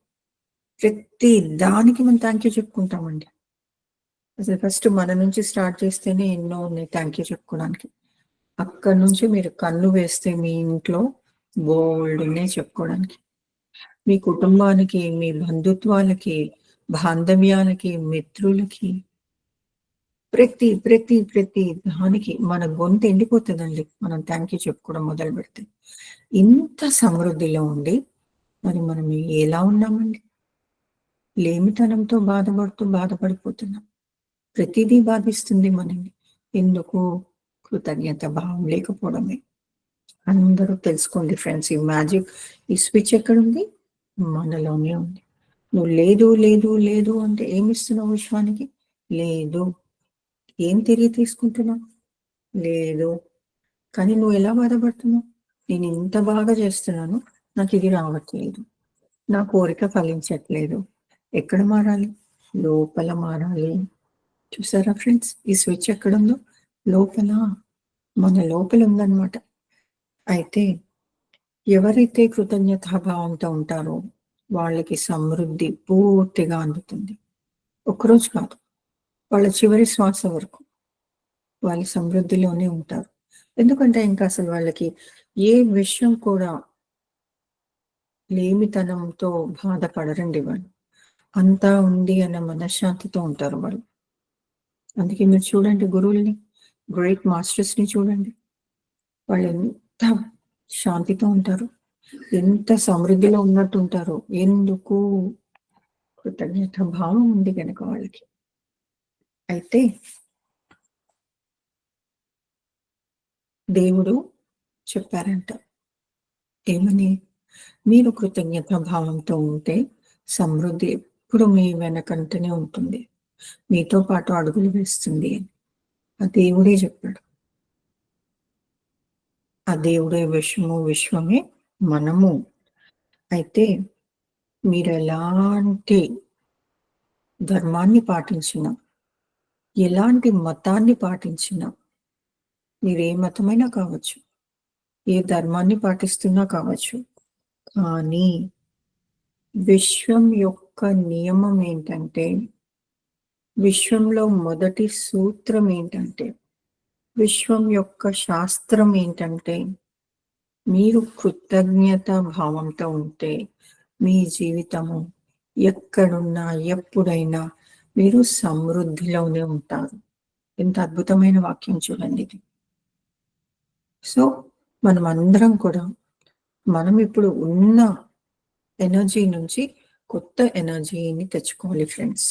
ప్రతి దానికి మనం థ్యాంక్ యూ చెప్పుకుంటామండి. అసలు ఫస్ట్ మన నుంచి స్టార్ట్ చేస్తేనే ఎన్నో ఉన్నాయి థ్యాంక్ యూ చెప్పుకోవడానికి. అక్కడి నుంచి మీరు కన్ను వేస్తే మీ ఇంట్లో బోల్డ్ ఉన్నాయి చెప్పుకోవడానికి. మీ కుటుంబానికి, మీ బంధుత్వాలకి, బాంధవ్యాలకి, మిత్రులకి, ప్రతి ప్రతి ప్రతి దానికి మన గొంతు ఎండిపోతుందండి మనం థ్యాంక్ యూ చెప్పుకోవడం మొదలు పెడితే. ఇంత సమృద్ధిలో ఉండి మరి మనం ఎలా ఉన్నామండి? లేమితనంతో బాధపడిపోతున్నాం. ప్రతిదీ బాధిస్తుంది మనల్ని. ఎందుకు? కృతజ్ఞత భావం లేకపోవడమే. అందరూ తెలుసుకోండి ఫ్రెండ్స్, ఈ మ్యాజిక్, ఈ స్విచ్ ఎక్కడుంది? మనలోనే ఉంది. నువ్వు లేదు లేదు లేదు అంటే ఏమిస్తున్నావు విశ్వానికి? లేదు. ఏం తిరిగి తీసుకుంటున్నావు? లేదు. కానీ నువ్వు ఎలా బాధపడుతున్నావు? నేను ఇంత బాగా చేస్తున్నాను, నాకు ఇది రావట్లేదు, నా కోరిక ఫలించట్లేదు. ఎక్కడ మారాలి? లోపల మారాలి. చూసారా ఫ్రెండ్స్, ఈ స్విచ్ ఎక్కడుందో? లోపల, మన లోపల ఉందన్నమాట. అయితే ఎవరైతే కృతజ్ఞతాభావంతో ఉంటారో వాళ్ళకి సమృద్ధి పూర్తిగా అందుతుంది. ఒక్కరోజు కాదు, వాళ్ళ చివరి శ్వాస వరకు వాళ్ళు సమృద్ధిలోనే ఉంటారు. ఎందుకంటే ఇంకా అసలు వాళ్ళకి ఏ విషయం కూడా లేమితనంతో బాధపడరండి వాళ్ళు. అంతా ఉంది అన్న మనశ్శాంతితో ఉంటారు వాళ్ళు. అందుకే మీరు చూడండి గురువుల్ని, గ్రేట్ మాస్టర్స్ని చూడండి, వాళ్ళు ఎంత శాంతితో ఉంటారు, ఎంత సమృద్ధిలో ఉన్నట్టు ఉంటారు. ఎందుకు? కృతజ్ఞత భావం ఉంది కనుక వాళ్ళకి. అయితే దేవుడు చెప్పారంట ఏమని? మీరు కృతజ్ఞత భావంతో ఉంటే సమృద్ధి ఎప్పుడు మీ వెనకంటనే ఉంటుంది. మీతో పాటు అడుగులు వేస్తుంది అని. ఆ దేవుడే చెప్పాడు. ఆ దేవుడే విశ్వమే మనము. అయితే మీరు ఎలాంటి ధర్మాన్ని పాటించినా, ఎలాంటి మతాన్ని పాటించినా, మీరు ఏ మతమైనా కావచ్చు, ఏ ధర్మాన్ని పాటిస్తున్నా కావచ్చు, కానీ విశ్వం యొక్క నియమం ఏంటంటే, విశ్వంలో మొదటి సూత్రం ఏంటంటే, విశ్వం యొక్క శాస్త్రం ఏంటంటే, మీరు కృతజ్ఞత భావంతో ఉంటే మీ జీవితము ఎక్కడున్నా ఎప్పుడైనా మీరు సమృద్ధిలోనే ఉంటారు. ఎంత అద్భుతమైన వాక్యం చూడండి ఇది. సో మనం అందరం కూడా మనం ఇప్పుడు ఉన్న ఎనర్జీ నుంచి కొత్త ఎనర్జీని తెచ్చుకోవాలి ఫ్రెండ్స్.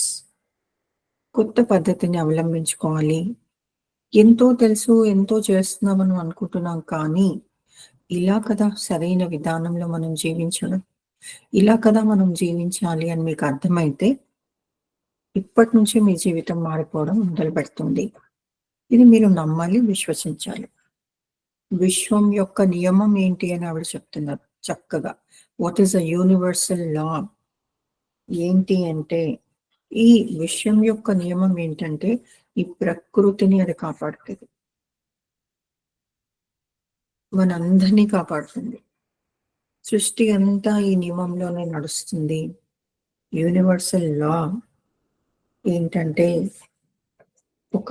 కొత్త పద్ధతిని అవలంబించుకోవాలి. ఎంతో తెలుసు, ఎంతో చేస్తున్నామని అనుకుంటున్నాం, కానీ ఇలా కదా సరైన విధానంలో మనం జీవించడం, ఇలా కదా మనం జీవించాలి అని మీకు అర్థమైతే ఇప్పటి నుంచి మీ జీవితం మారిపోవడం మొదలు పెడుతుంది. ఇది మీరు నమ్మాలి, విశ్వసించాలి. విశ్వం యొక్క నియమం ఏంటి అని ఆవిడ చెప్తున్నారు చక్కగా. What is a universal law? ఏంటి అంటే, ఈ విశ్వం యొక్క నియమం ఏంటంటే, ఈ ప్రకృతిని అది కాపాడుతుంది, మనందరినీ కాపాడుతుంది. సృష్టి అంతా ఈ నియమంలోనే నడుస్తుంది. యూనివర్సల్ లా ఏంటంటే, ఒక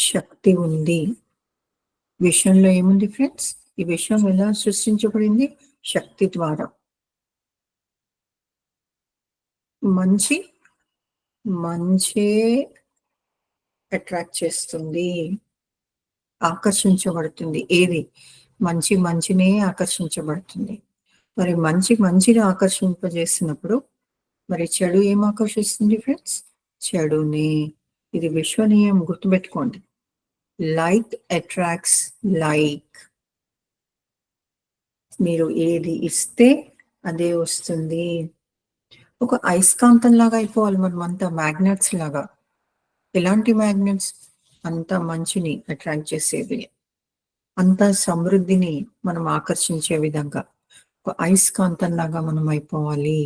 శక్తి ఉంది. విశ్వంలో ఏముంది ఫ్రెండ్స్? ఈ విశ్వం ఎలా సృష్టించబడింది? శక్తి ద్వారా. మంచే అట్రాక్ట్ చేస్తుంది, ఆకర్షించబడుతుంది. ఏది? మంచినే ఆకర్షించబడుతుంది. మరి మంచిని ఆకర్షింపజేసినప్పుడు మరి చెడు ఏం ఆకర్షిస్తుంది ఫ్రెండ్స్? చెడుని. ఇది విశ్వనీయం, గుర్తుపెట్టుకోండి. Like attracts like. మీరు ఏది ఇస్తే అదే వస్తుంది. ఒక అయస్కాంతం లాగా అయిపోవాలి మనం అంతా, మ్యాగ్నెట్స్ లాగా. ఎలాంటి మ్యాగ్నెట్స్? అంత మంచిని అట్రాక్ట్ చేసేది, అంత సమృద్ధిని మనం ఆకర్షించే విధంగా ఒక అయస్కాంతం లాగా మనం అయిపోవాలి.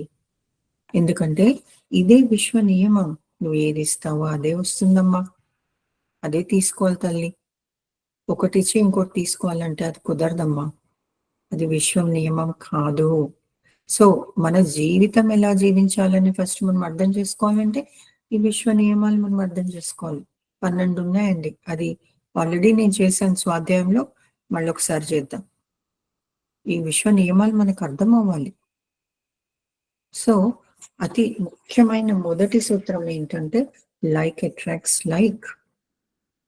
ఎందుకంటే ఇదే విశ్వ నియమం. నువ్వు ఏది ఇస్తావో అదే వస్తుందమ్మా, అదే తీసుకోవాలి తల్లి. ఒకటి ఇచ్చి ఇంకోటి తీసుకోవాలంటే అది కుదరదమ్మా, అది విశ్వం నియమం కాదు. సో మన జీవితం ఎలా జీవించాలని ఫస్ట్ మనం అర్థం చేసుకోవాలంటే ఈ విశ్వ నియమాలు మనం అర్థం చేసుకోవాలి. 12 ఉన్నాయండి. అది ఆల్రెడీ నేను చేశాను స్వాధ్యాయంలో, మళ్ళీ ఒకసారి చేద్దాం. ఈ విశ్వ నియమాలు మనకు అర్థం అవ్వాలి. సో అతి ముఖ్యమైన మొదటి సూత్రం ఏంటంటే, లైక్ అట్రాక్ట్స్ లైక్.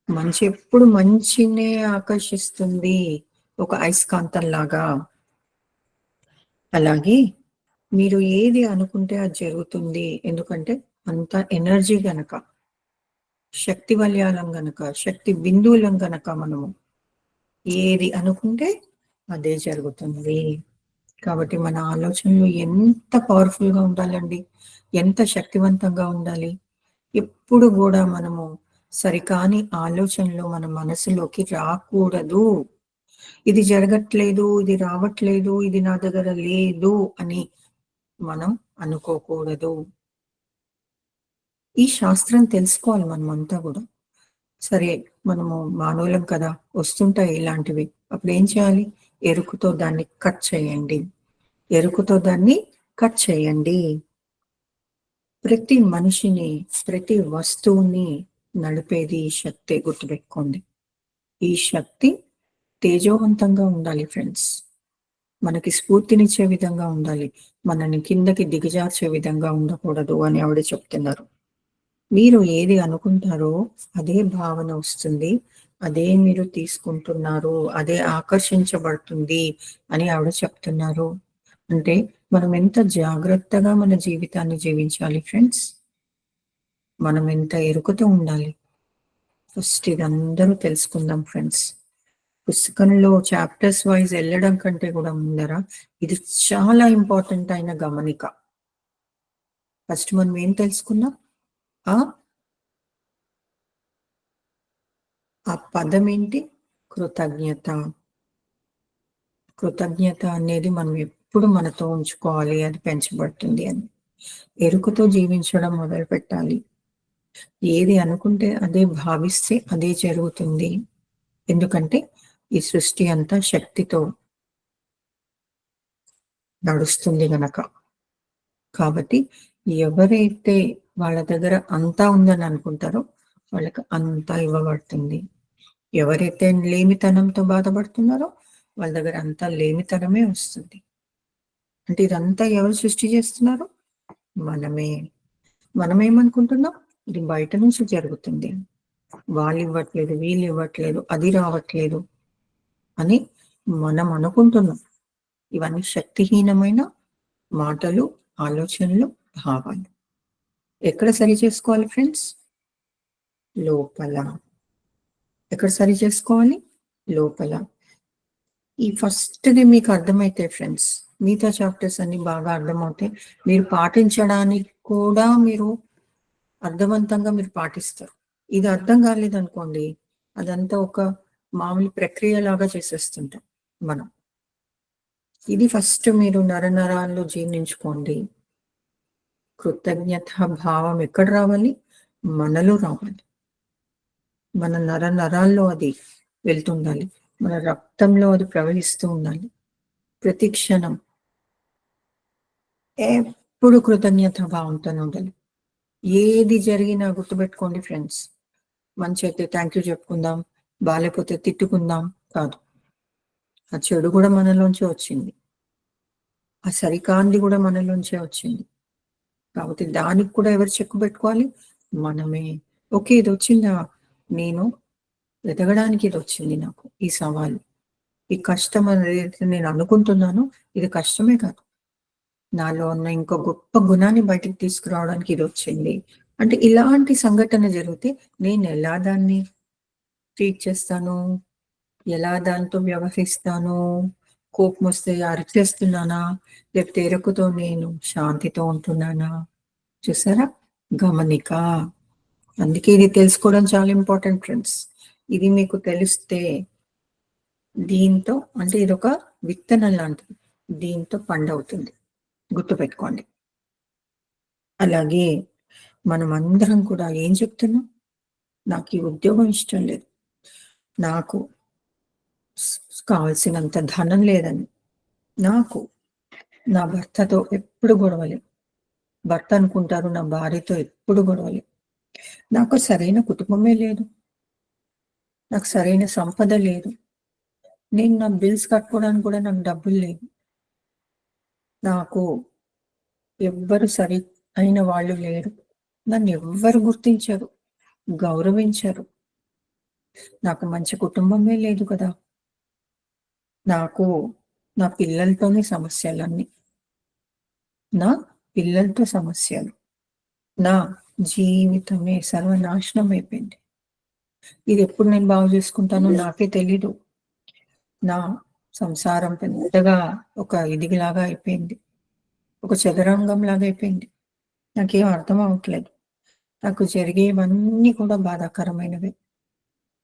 మంచి ఎప్పుడు మంచినే ఆకర్షిస్తుంది, ఒక అయస్కాంతం లాగా. అలాగే మీరు ఏది అనుకుంటే అది జరుగుతుంది. ఎందుకంటే అంత ఎనర్జీ గనక, శక్తి వలయాలం గనక, శక్తి బిందువులం గనక, మనము ఏది అనుకుంటే అదే జరుగుతుంది. కాబట్టి మన ఆలోచనలు ఎంత పవర్ఫుల్ గా ఉండాలండి, ఎంత శక్తివంతంగా ఉండాలి. ఎప్పుడు కూడా మనము సరికాని ఆలోచనలు మన మనసులోకి రాకూడదు. ఇది జరగట్లేదు, ఇది రావట్లేదు, ఇది నా దగ్గర లేదు అని మనం అనుకోకూడదు. ఈ శాస్త్రం తెలుసుకోవాలి మనమంతా కూడా. సరే, మనము మానవులం కదా, వస్తుంటాయి ఇలాంటివి. అప్పుడు ఏం చేయాలి? ఎరుకుతో దాన్ని కట్ చేయండి. ప్రతి మనిషిని, ప్రతి వస్తువుని నడిపేది ఈ శక్తి, గుర్తుపెట్టుకోండి. ఈ శక్తి తేజోవంతంగా ఉండాలి ఫ్రెండ్స్. మనకి స్ఫూర్తినిచ్చే విధంగా ఉండాలి, మనని కిందకి దిగజార్చే విధంగా ఉండకూడదు అని ఆవిడ చెప్తున్నారు. మీరు ఏది అనుకుంటారో అదే భావన వస్తుంది, అదే మీరు తీసుకుంటున్నారు, అదే ఆకర్షించబడుతుంది అని ఆవిడ చెప్తున్నారు. అంటే మనం ఎంత జాగ్రత్తగా మన జీవితాన్ని జీవించాలి ఫ్రెండ్స్, మనం ఎంత ఎరుకతో ఉండాలి. ఫస్ట్ ఇదందరూ తెలుసుకుందాం ఫ్రెండ్స్. పుస్తకంలో చాప్టర్స్ వైజ్ వెళ్ళడం కంటే కూడా ముందర ఇది చాలా ఇంపార్టెంట్ అయిన గమనిక. ఫస్ట్ మనం ఏం తెలుసుకున్నాం? ఆ ఆ పదం ఏంటి? కృతజ్ఞత. కృతజ్ఞత అనేది మనం ఎప్పుడు మనతో ఉంచుకోవాలి, అది పెంచబడుతుంది అని. ఎరుకతో జీవించడం మొదలుపెట్టాలి. ఏది అనుకుంటే అదే భావిస్తే అదే జరుగుతుంది. ఎందుకంటే ఈ సృష్టి అంతా శక్తితో నడుస్తుంది గనక. కాబట్టి ఎవరైతే వాళ్ళ దగ్గర అంతా ఉందని అనుకుంటారో వాళ్ళకి అంతా ఇవ్వబడుతుంది. ఎవరైతే లేమితనంతో బాధపడుతున్నారో వాళ్ళ దగ్గర అంతా లేమితనమే వస్తుంది. అంటే ఇదంతా ఎవరు సృష్టి చేస్తున్నారు? మనమే. మనమేమనుకుంటున్నాం? ఇది బయట నుంచి జరుగుతుంది. వాళ్ళు ఇవ్వట్లేదు, వీళ్ళు ఇవ్వట్లేదు, అది రావట్లేదు అని మనం అనుకుంటున్నాం. ఇవన్నీ శక్తిహీనమైన మాటలు, ఆలోచనలు, భావాలు. ఎక్కడ సరి చేసుకోవాలి ఫ్రెండ్స్? లోపల. ఎక్కడ సరి చేసుకోవాలి? లోపల. ఈ ఫస్ట్‌ది మీకు అర్థమైతే ఫ్రెండ్స్, మిగతా చాప్టర్స్ అన్ని బాగా అర్థమవుతాయి. మీరు పాటించడానికి కూడా మీరు అర్థవంతంగా మీరు పాటిస్తారు. ఇది అర్థం కాలేదనుకోండి, అదంతా ఒక మామూలు ప్రక్రియలాగా చేసేస్తుంటాం మనం. ఇది ఫస్ట్ మీరు నరనరాల్లో జీర్ణించుకోండి. కృతజ్ఞత భావం ఎక్కడ రావాలి? మనలో రావాలి. మన నరాల్లో అది వెళ్తుండాలి. మన రక్తంలో అది ప్రవహిస్తూ ఉండాలి. ప్రతి క్షణం ఎప్పుడు కృతజ్ఞత భావంతో ఉండాలి. ఏది జరిగినా గుర్తుపెట్టుకోండి ఫ్రెండ్స్. మంచి అయితే థ్యాంక్ యూ చెప్పుకుందాం, బాలేకపోతే తిట్టుకుందాం కాదు. ఆ చెడు కూడా మనలోంచే వచ్చింది. ఆ సరికాంది కూడా మనలోంచే వచ్చింది. కాబట్టి దానికి కూడా ఎవరు చెక్కు పెట్టుకోవాలి? మనమే. ఓకే, ఇది వచ్చిందా? నేను ఎదగడానికి ఇది వచ్చింది నాకు, ఈ సవాలు, ఈ కష్టం అనేది నేను అనుకుంటున్నాను, ఇది కష్టమే కాదు. నాలో ఉన్న ఇంకో గొప్ప గుణాన్ని బయటికి తీసుకురావడానికి ఇది వచ్చింది. అంటే ఇలాంటి సంఘటన జరిగితే నేను ఎలా దాన్ని ట్రీట్ చేస్తాను? ఎలా దాంతో వ్యవహరిస్తాను? కోపం వస్తే అరిచేస్తున్నానా? లేకపోతే ఎరుకుతో నేను శాంతితో ఉంటున్నానా? చూసారా? గమనిక. అందుకే ఇది తెలుసుకోవడం చాలా ఇంపార్టెంట్ ఫ్రెండ్స్. ఇది మీకు తెలిస్తే దీంతో, అంటే ఇది ఒక విత్తనం లాంటిది, దీంతో పండవుతుంది. గుర్తుపెట్టుకోండి. అలాగే మనం అందరం కూడా ఏం చెప్తున్నాం? నాకు ఈ ఉద్యోగం ఇష్టం లేదు, నాకు కావలసినంత ధనం లేదని, నాకు నా భర్తతో ఎప్పుడు గొడవలే, భర్త అనుకుంటారు నా భార్యతో ఎప్పుడు గొడవలే, నాకు సరైన కుటుంబమే లేదు, నాకు సరైన సంపద లేదు, నేను నా బిల్స్ కట్టుకోవడానికి కూడా నాకు డబ్బులు లేవు, నాకు ఎవ్వరు సరి అయిన వాళ్ళు లేరు, నన్ను ఎవ్వరు గుర్తించరు, గౌరవించరు, నాకు మంచి కుటుంబమే లేదు కదా, నాకు నా పిల్లలతోనే సమస్యలన్నీ, నా పిల్లలతో సమస్యలు, నా జీవితమే సర్వనాశనం అయిపోయింది, ఇది ఎప్పుడు నేను బాగు చేసుకుంటానో నాకే తెలీదు, నా సంసారం పెద్దగా ఒక ఇదిలాగా అయిపోయింది, ఒక చదరంగం లాగా అయిపోయింది, నాకేం అర్థం అవట్లేదు, నాకు జరిగేవన్నీ కూడా బాధాకరమైనవి.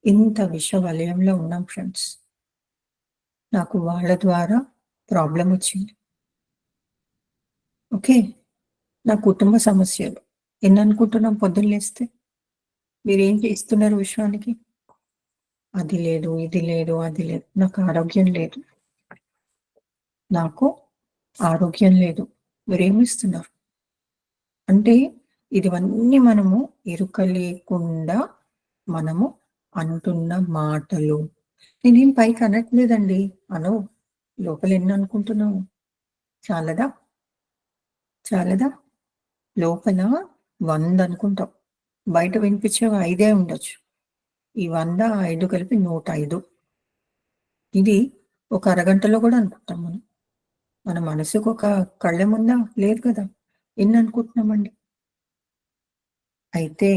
ఇంత విష వలయంలో ఉన్నాం ఫ్రెండ్స్. నాకు వాళ్ళ ద్వారా ప్రాబ్లం వచ్చింది. ఓకే, నా కుటుంబ సమస్యలు ఎన్ని అనుకుంటున్నాం? పొద్దున్న లేస్తే మీరేం చేస్తున్నారు విశ్వానికి? అది లేదు, ఇది లేదు, అది లేదు, నాకు ఆరోగ్యం లేదు, నాకు ఆరోగ్యం లేదు, మీరేమిస్తున్నారు? అంటే ఇవన్నీ మనము ఎరుక లేకుండా మనము అంటున్న మాటలు. నేనేం పైకి అనట్లేదండి, అనవు. లోపల ఎన్ని అనుకుంటున్నావు? చాలదా? చాలదా? లోపల 100 అనుకుంటాం, బయట వినిపించేవి 5 ఉండొచ్చు. ఈ 100, 5 కలిపి 105. ఇది ఒక అరగంటలో కూడా అనుకుంటాం మనం. మన మనసుకు ఒక కళ్ళెం ఉందా? లేదు కదా. ఎన్ని అనుకుంటున్నామండి? అయితే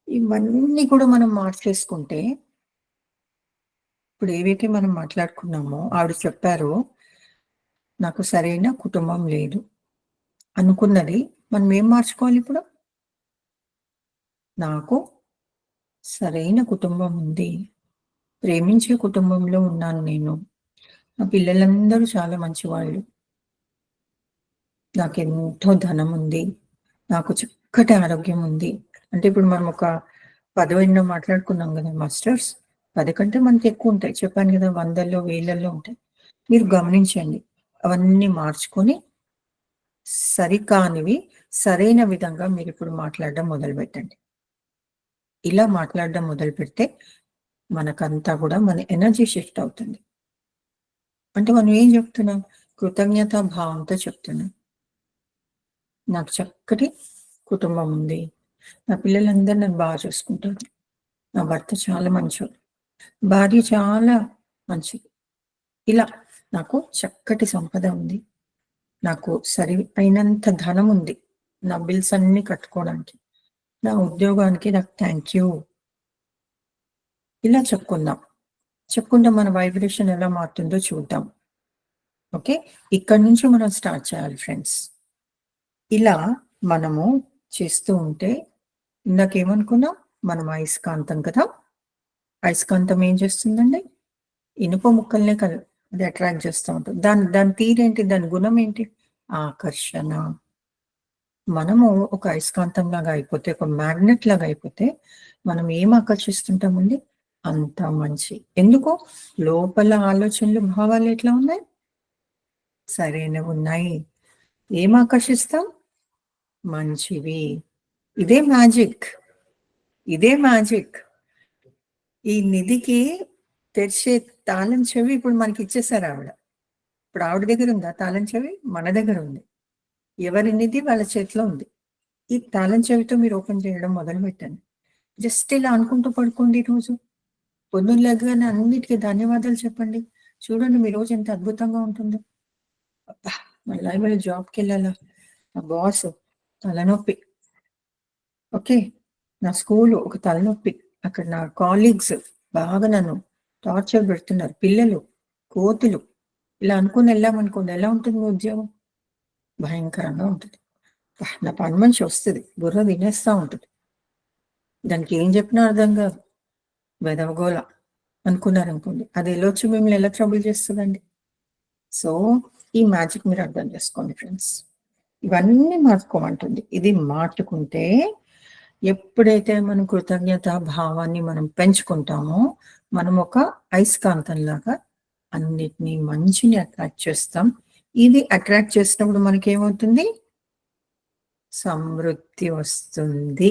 ఇవన్నీ కూడా మనం మార్చేసుకుంటే, ఇప్పుడు ఏవైతే మనం మాట్లాడుకున్నామో, ఆవిడ చెప్పారు నాకు సరైన కుటుంబం లేదు అనుకున్నది, మనం ఏం మార్చుకోవాలి ఇప్పుడు? నాకు సరైన కుటుంబం ఉంది, ప్రేమించే కుటుంబంలో ఉన్నాను నేను. నా పిల్లలందరూ చాలా మంచివాళ్ళు. నాకెంతో ధనం ఉంది. నాకు చక్కటి ఆరోగ్యం ఉంది. అంటే ఇప్పుడు మనం ఒక 10 మాట్లాడుకున్నాం కదా మాస్టర్స్. 10 కంటే మనకి ఎక్కువ ఉంటాయి. చెప్పాను కదా, వందల్లో, వేలల్లో ఉంటాయి. మీరు గమనించండి. అవన్నీ మార్చుకొని సరికానివి సరైన విధంగా మీరిప్పుడు మాట్లాడడం మొదలుపెట్టండి. ఇలా మాట్లాడడం మొదలుపెడితే మనకంతా కూడా మన ఎనర్జీ షిఫ్ట్ అవుతుంది. అంటే మనం ఏం చెప్తున్నాం? కృతజ్ఞతా భావంతో చెప్తున్నాం. నాకు చక్కటి కుటుంబం ఉంది. నా పిల్లలందరూ నన్ను బాగా చూసుకుంటారు. నా భర్త చాలా మంచోడు. భార్య చాలా మంచిది. ఇలా నాకు చక్కటి సంపద ఉంది. నాకు సరి అయినంత ధనం ఉంది. నా బిల్స్ అన్ని కట్టుకోవడానికి. నా ఉద్యోగానికి నాకు థ్యాంక్ యూ. ఇలా చెప్పుకుందాం. చెప్పుకుంటే మన వైబ్రేషన్ ఎలా మారుతుందో చూద్దాం. ఓకే, ఇక్కడి నుంచి మనం స్టార్ట్ చేయాలి ఫ్రెండ్స్. ఇలా మనము చేస్తూ ఉంటే, ఇందాకేమనుకున్నాం, మనం అయస్కాంతం కదా. అయస్కాంతం ఏం చేస్తుందండి? ఇనుప ముక్కల్నే కదా అది అట్రాక్ట్ చేస్తూ ఉంటుంది. దాని తీరేంటి? దాని గుణం ఏంటి? ఆకర్షణ. మనము ఒక అయస్కాంతం లాగా అయిపోతే, ఒక మ్యాగ్నెట్ లాగా అయిపోతే మనం ఏం ఆకర్షిస్తుంటామండి? అంత మంచి. ఎందుకు? లోపల ఆలోచనలు, భావాలు ఎట్లా ఉన్నాయి? సరైనవి ఉన్నాయి. ఏం ఆకర్షిస్తాం? మంచివి. ఇదే మ్యాజిక్. ఇదే మ్యాజిక్. ఈ నిధికి తెరిచే తాళం చెవి ఇప్పుడు మనకి ఇచ్చేసారు ఆవిడ. ఇప్పుడు ఆవిడ దగ్గర ఉందా తాళం చెవి? మన దగ్గర ఉంది. ఎవరి నిధి వాళ్ళ చేతిలో ఉంది. ఈ తాళం చెవితో మీరు ఓపెన్ చేయడం మొదలు పెట్టండి. జస్ట్ ఇలా అనుకుంటూ పడుకోండి. ఈరోజు పొద్దున్న లేకగానే అన్నిటికీ ధన్యవాదాలు చెప్పండి. చూడండి మీ రోజు ఎంత అద్భుతంగా ఉంటుందో. అబ్బా, మళ్ళీ ఇవాళ జాబ్కి వెళ్ళాలా? నా బాస్ తలనొప్పి. ఓకే, నా స్కూలు ఒక తలనొప్పి. అక్కడ నా కాలీగ్స్ బాగా నన్ను టార్చర్ పెడుతున్నారు. పిల్లలు, కోతులు. ఇలా అనుకుని వెళ్ళామనుకోండి, ఎలా ఉంటుంది మీ ఉద్యోగం? భయంకరంగా ఉంటుంది. నా పని మనిషి వస్తుంది, బుర్ర తినేస్తూ ఉంటుంది. దానికి ఏం చెప్పినా అర్థం కాదు. వెదవగోళ అనుకున్నారనుకోండి, అది వెళ్ళొచ్చి మిమ్మల్ని ఎలా ట్రబుల్ చేస్తుందండి. సో ఈ మ్యాజిక్ మీరు అర్థం చేసుకోండి ఫ్రెండ్స్. ఇవన్నీ మార్చుకోమంటుంది. ఇది మార్చుకుంటే, ఎప్పుడైతే మనం కృతజ్ఞత భావాన్ని మనం పెంచుకుంటామో, మనం ఒక అయస్కాంతం లాగా అన్నిటినీ మంచిని అట్రాక్ట్ చేస్తాం. ఇది అట్రాక్ట్ చేసినప్పుడు మనకేమవుతుంది? సమృద్ధి వస్తుంది.